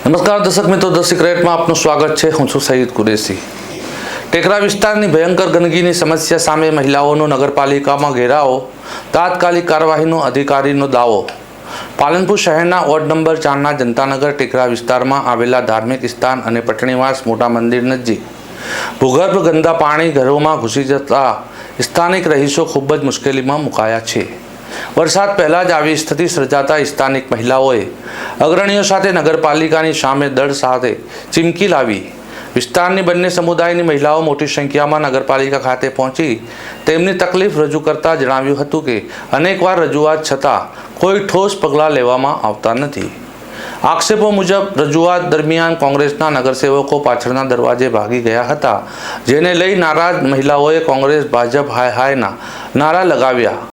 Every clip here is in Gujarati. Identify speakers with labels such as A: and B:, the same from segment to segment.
A: નમસ્કાર દર્શક મિત્રો, ધ સિક્રેટમાં આપનું સ્વાગત છે। હું છું સઈદ કુરેશી। ટેકરા વિસ્તારની ભયંકર ગંદકીની સમસ્યા સામે મહિલાઓનો નગરપાલિકામાં ઘેરાવો, તાત્કાલિક કાર્યવાહીનો અધિકારીનો દાવો। પાલનપુર શહેરના વોર્ડ નંબર 4ના જનતાનગર ટેકરા વિસ્તારમાં આવેલા ધાર્મિક સ્થાન અને પટણીવાસ મોટા મંદિર નજીક ભૂગર્ભ ગંદા પાણી ઘરોમાં ઘૂસી જતા સ્થાનિક રહીશો ખૂબ જ મુશ્કેલીમાં મુકાયા છે। વરસાદ પહેલાં જ આવી સ્થિતિ સર્જાતા સ્થાનિક મહિલાઓએ અગ્રણીઓ સાથે નગરપાલિકાની સામે દળ સાથે ચીમકી લાવી વિસ્તારની બંને સમુદાયની મહિલાઓ મોટી સંખ્યામાં નગરપાલિકા ખાતે પહોંચી તેમની તકલીફ રજૂ કરતા જણાવ્યું હતું કે અનેકવાર રજૂઆત છતાં કોઈ ઠોસ પગલાં લેવામાં આવતા નથી। આક્ષેપો મુજબ રજૂઆત દરમિયાન કોંગ્રેસના નગરસેવકો પાછળના દરવાજે ભાગી ગયા હતા, જેને લઈ નારાજ મહિલાઓએ કોંગ્રેસ ભાજપ હાય હાયના નારા લગાવ્યા।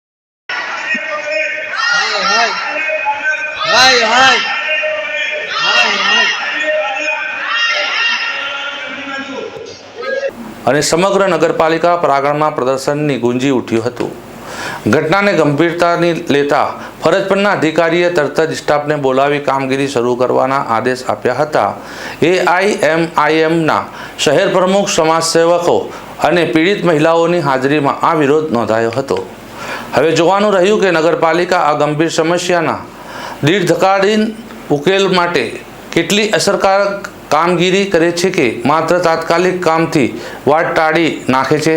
A: અને સમગ્ર નગરપાલિકા પ્રાંગણમાં પ્રદર્શનની ગુંજી ઉઠ્યું હતું। ઘટનાને ગંભીરતાની લેતા ફરજ પરના અધિકારીએ તરત જ સ્ટાફને બોલાવી કામગીરી શરૂ કરવાના આદેશ આપ્યા હતા। AIMIMના શહેર પ્રમુખ, સમાજસેવકો અને પીડિત મહિલાઓની હાજરીમાં આ વિરોધ નોંધાયો હતો। હવે જોવાનું રહ્યું કે નગરપાલિકા આ ગંભીર સમસ્યાના દીર્ઘકાલીન ઉકેલ માટે કેટલી અસરકારક કામગીરી કરે છે કે માત્ર તાત્કાલિક કામથી વાટ ટાળી નાખે છે।